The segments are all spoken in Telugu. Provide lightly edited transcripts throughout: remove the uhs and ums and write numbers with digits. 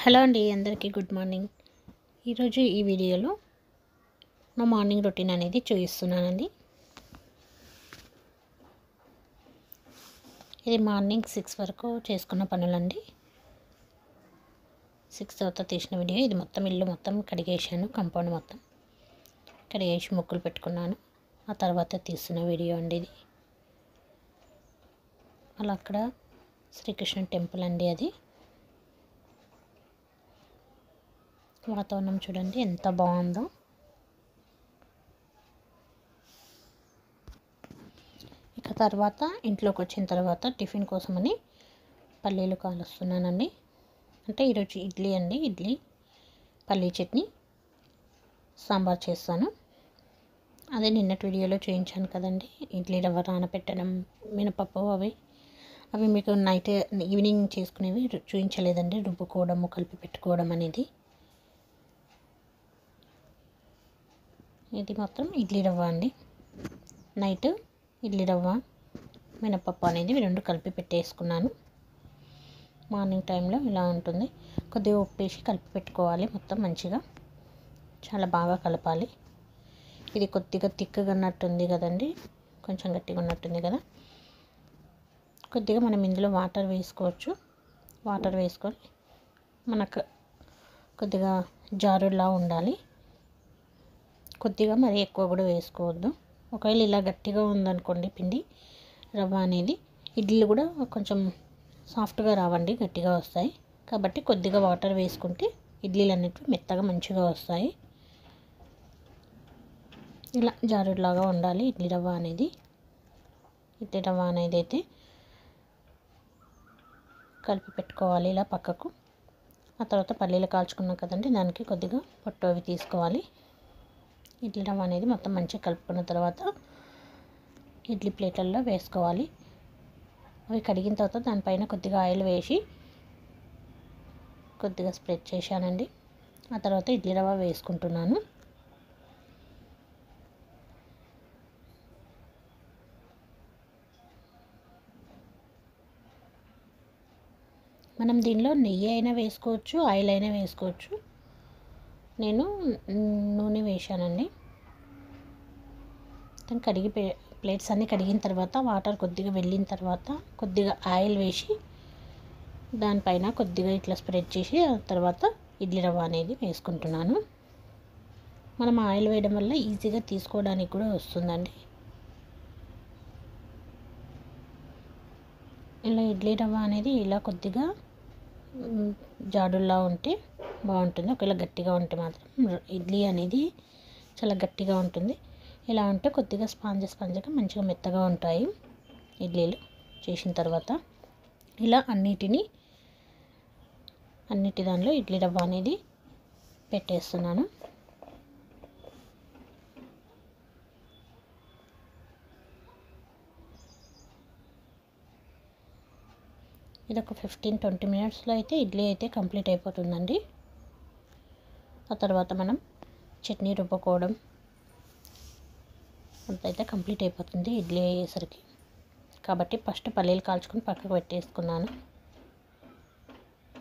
హలో అండి, అందరికీ గుడ్ మార్నింగ్. ఈరోజు ఈ వీడియోలో నా మార్నింగ్ రొటీన్ అనేది చూపిస్తున్నానండి. ఇది మార్నింగ్ 6 వరకు చేసుకున్న పనులండి. 6 తర్వాత తీసిన వీడియో. ఇది మొత్తం ఇల్లు మొత్తం కడిగేసాను, కాంపౌండ్ మొత్తం కడిగేసి ముగ్గులు పెట్టుకున్నాను. ఆ తర్వాత తీస్తున్న వీడియో అండి ఇది. అలా అక్కడ శ్రీకృష్ణ టెంపుల్ అండి. అది వాతావరణం చూడండి ఎంత బాగుందో. ఇక తర్వాత ఇంట్లోకి వచ్చిన తర్వాత టిఫిన్ కోసమని పల్లీలు కాలుస్తున్నానండి. అంటే ఈరోజు ఇడ్లీ అండి. ఇడ్లీ, పల్లీ చట్నీ, సాంబార్ చేస్తాను. అదే నిన్నటి వీడియోలో చూపించాను కదండి, ఇడ్లీ రవ్వ నానబెట్టడం, మినపప్పు అవి మీకు నైట్ ఈవినింగ్ చేసుకునేవి చూపించలేదండి. రుబ్బుకోవడము, కలిపి పెట్టుకోవడం అనేది. ఇది మొత్తం ఇడ్లీ రవ్వ అండి. నైట్ ఇడ్లీ రవ్వ, మినపప్పు అనేది రెండు కలిపి పెట్టేసుకున్నాను. మార్నింగ్ టైంలో ఇలా ఉంటుంది. కొద్దిగా ఉప్పేసి కలిపి పెట్టుకోవాలి మొత్తం మంచిగా. చాలా బాగా కలపాలి. ఇది కొద్దిగా తిక్కగా ఉన్నట్టుంది కదండి, కొంచెం గట్టిగా ఉన్నట్టుంది కదా. కొద్దిగా మనం ఇందులో వాటర్ వేసుకోవచ్చు. వాటర్ వేసుకొని మనకు కొద్దిగా జారులా ఉండాలి. కొద్దిగా మరి ఎక్కువ కూడా వేసుకోవద్దు. ఒకవేళ ఇలా గట్టిగా ఉందనుకోండి పిండి రవ్వ అనేది, ఇడ్లీలు కూడా కొంచెం సాఫ్ట్గా రావండి, గట్టిగా వస్తాయి. కాబట్టి కొద్దిగా వాటర్ వేసుకుంటే ఇడ్లీలు అనేవి మెత్తగా మంచిగా వస్తాయి. ఇలా జారులాగా ఉండాలి ఇడ్లీ రవ్వ అనేది. ఇడ్లీ రవ్వ అనేది అయితే కలిపి పెట్టుకోవాలి ఇలా పక్కకు. ఆ తర్వాత పల్లీలు కాల్చుకున్నాం కదండి, దానికి కొద్దిగా పొట్టు అవి తీసుకోవాలి. ఇడ్లీ రవ్వ అనేది మొత్తం మంచిగా కలుపుకున్న తర్వాత ఇడ్లీ ప్లేట్లలో వేసుకోవాలి. అవి కడిగిన తర్వాత దానిపైన కొద్దిగా ఆయిల్ వేసి కొద్దిగా స్ప్రెడ్ చేశానండి. ఆ తర్వాత ఇడ్లీ రవ్వ వేసుకుంటున్నాను. మనం దీనిలో నెయ్యి అయినా వేసుకోవచ్చు, ఆయిల్ అయినా వేసుకోవచ్చు. నేను నూనె వేశానండి. కడిగి ప్లేట్స్ అన్నీ కడిగిన తర్వాత వాటర్ కొద్దిగా వెళ్ళిన తర్వాత కొద్దిగా ఆయిల్ వేసి దానిపైన కొద్దిగా ఇట్లా స్ప్రెడ్ చేసి ఆ తర్వాత ఇడ్లీ రవ్వ అనేది వేసుకుంటున్నాను. మనం ఆయిల్ వేయడం వల్ల ఈజీగా తీసుకోవడానికి కూడా వస్తుందండి. ఇలా ఇడ్లీ రవ్వ అనేది ఇలా కొద్దిగా జాడుల్లా ఉంటే బాగుంటుంది. ఒకవేళ గట్టిగా ఉంటే మాత్రం ఇడ్లీ అనేది చాలా గట్టిగా ఉంటుంది. ఇలా ఉంటే కొద్దిగా స్పాంజ్గా మంచిగా మెత్తగా ఉంటాయి ఇడ్లీలు చేసిన తర్వాత. ఇలా అన్నిటి దానిలో ఇడ్లీ రవ్వ అనేది పెట్టేస్తున్నాను. ఇది ఒక 15-20 మినిట్స్లో అయితే ఇడ్లీ అయితే కంప్లీట్ అయిపోతుందండి. ఆ తర్వాత మనం చట్నీ రుబ్బుకోవడం అంతైతే కంప్లీట్ అయిపోతుంది ఇడ్లీ అయ్యేసరికి. కాబట్టి ఫస్ట్ పల్లీలు కాల్చుకొని పక్కకు పెట్టేసుకున్నాను.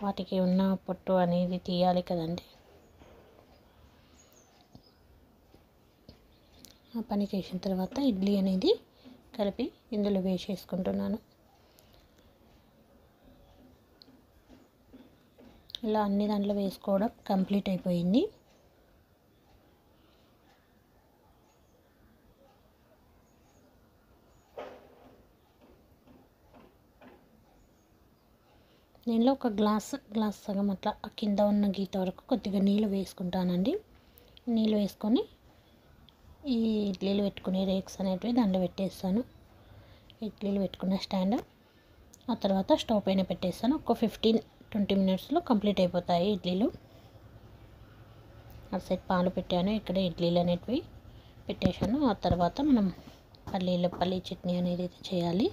వాటికి ఉన్న పొట్టు అనేది తీయాలి కదండి. ఆ పని చేసిన తర్వాత ఇడ్లీ అనేది కలిపి ఇందులో వేసేసుకుంటున్నాను. ఇలా అన్ని దాంట్లో వేసుకోవడం కంప్లీట్ అయిపోయింది. దీనిలో ఒక గ్లాస్ సగం అట్లా కింద ఉన్న గీత వరకు కొద్దిగా నీళ్ళు వేసుకుంటానండి. నీళ్ళు వేసుకొని ఈ ఇడ్లీలు పెట్టుకునే రేక్స్ అనేటివి దాంట్లో పెట్టేస్తాను. ఇడ్లీలు పెట్టుకున్న స్టాండ్. ఆ తర్వాత స్టవ్ పైన పెట్టేస్తాను. ఒక 15-20 మినిట్స్లో కంప్లీట్ అయిపోతాయి ఇడ్లీలు. అటు సైడ్ పాలు పెట్టాను, ఇక్కడ ఇడ్లీలు అనేటివి పెట్టేశాను. ఆ తర్వాత మనం పల్లీ చట్నీ అనేది చేయాలి.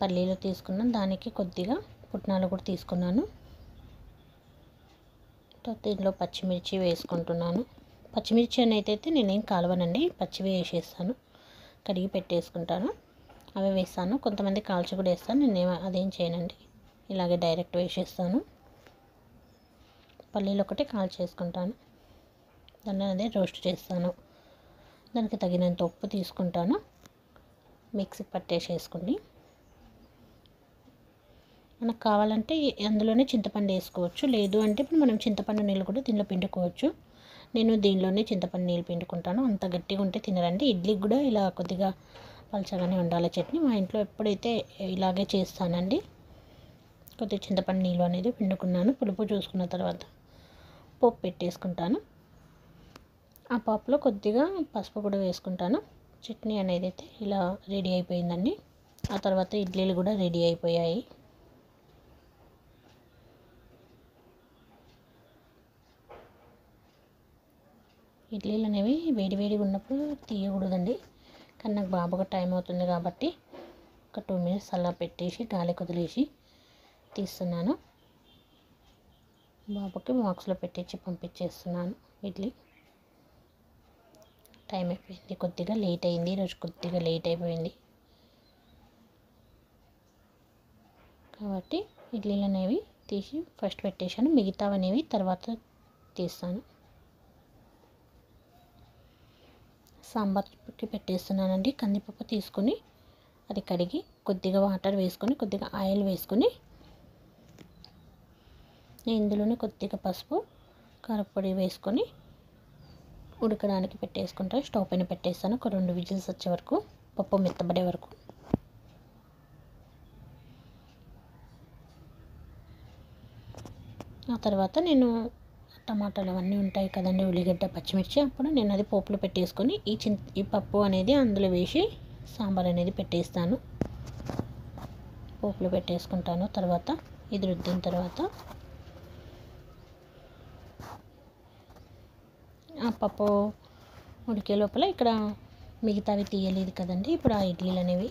పల్లీలు తీసుకున్నాను, దానికి కొద్దిగా పుట్నాలు కూడా తీసుకున్నాను. దీనిలో పచ్చిమిర్చి వేసుకుంటున్నాను. పచ్చిమిర్చి అనేది అయితే నేనేం కాలవనండి, పచ్చివి వేసేస్తాను. కడిగి పెట్టేసుకుంటాను, అవి వేస్తాను. కొంతమంది కాల్చి కూడా వేస్తాను, అదేం చేయనండి, ఇలాగే డైరెక్ట్ వేసేస్తాను. పల్లీలు ఒకటి కాల్చేసుకుంటాను. దాన్ని అదే రోస్ట్ చేస్తాను. దానికి తగినంత ఉప్పు తీసుకుంటాను. మిక్సీకి పట్టేసేసుకుని మనకు కావాలంటే అందులోనే చింతపండు వేసుకోవచ్చు. లేదు అంటే ఇప్పుడు మనం చింతపండు నీళ్ళు కూడా దీనిలో పిండుకోవచ్చు. నేను దీనిలోనే చింతపండు నీళ్ళు పిండుకుంటాను. అంత గట్టిగా ఉంటే తినరండి. ఇడ్లీకి కూడా ఇలా కొద్దిగా పలచగానే ఉండాలి చట్నీ. మా ఇంట్లో ఎప్పుడైతే ఇలాగే చేస్తానండి. కొద్దిగా చింతపండు నీళ్ళు అనేది పిండుకున్నాను. పులుపు చూసుకున్న తర్వాత పోపు పెట్టేసుకుంటాను. ఆ పోపులో కొద్దిగా పసుపు కూడా వేసుకుంటాను. చట్నీ అనేది అయితే ఇలా రెడీ అయిపోయిందండి. ఆ తర్వాత ఇడ్లీలు కూడా రెడీ అయిపోయాయి. ఇడ్లీలు అనేవి వేడివేడిగా ఉన్నప్పుడు తీయకూడదండి. కానీ నాకు బాబుగా టైం అవుతుంది కాబట్టి ఒక 2 మినిట్స్ అలా పెట్టేసి గాలి కుదిలేసి తీస్తున్నాను. బాబుకి బాక్స్లో పెట్టించి పంపించేస్తున్నాను. ఇడ్లీ టైం అయిపోయింది. కొద్దిగా లేట్ అయింది. ఈరోజు కొద్దిగా లేట్ అయిపోయింది కాబట్టి ఇడ్లీలు అనేవి తీసి ఫస్ట్ పెట్టేశాను. మిగతావనేవి తర్వాత తీస్తాను. సాంబార్కి పెట్టేస్తున్నానండి. కందిపప్పు తీసుకొని అది కడిగి కొద్దిగా వాటర్ వేసుకొని కొద్దిగా ఆయిల్ వేసుకొని ఇందులోనే కొద్దిగా పసుపు కారపొడి వేసుకొని ఉడకడానికి పెట్టేసుకుంటాను. స్టవ్ పైన పెట్టేస్తాను. ఒక 2 విజిల్స్ వచ్చే వరకు, పప్పు మెత్తబడే వరకు. ఆ తర్వాత నేను టమాటాలు అవన్నీ ఉంటాయి కదండి, ఉల్లిగడ్డ పచ్చిమిర్చి, అప్పుడు నేను అది పోపులో పెట్టేసుకొని ఈ పప్పు అనేది అందులో వేసి సాంబార్ అనేది పెట్టేస్తాను. పోపులో పెట్టేసుకుంటాను. తర్వాత ఇది రుద్దిన తర్వాత ఆ పప్పు ఉడికే లోపల ఇక్కడ మిగతావి తీయలేదు కదండి, ఇప్పుడు ఆ ఇడ్లీలు అనేవి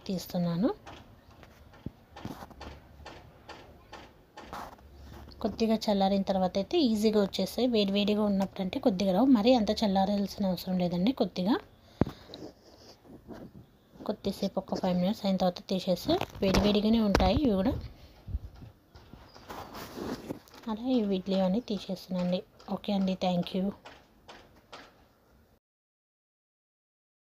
తీస్తున్నాను. కొద్దిగా చల్లారిన తర్వాత అయితే ఈజీగా వచ్చేస్తాయి. వేడివేడిగా ఉన్నప్పుడు అంటే కొద్దిగా రావు, మరీ అంత చల్లారాల్సిన అవసరం లేదండి. కొద్దిసేపు ఒక 5 మినిట్స్ అయిన తర్వాత తీసేస్తే వేడివేడిగానే ఉంటాయి ఇవి కూడా. అలా ఈ ఇడ్లీ అని తీసేస్తున్నానండి. ఓకే అండి, థ్యాంక్ యూ.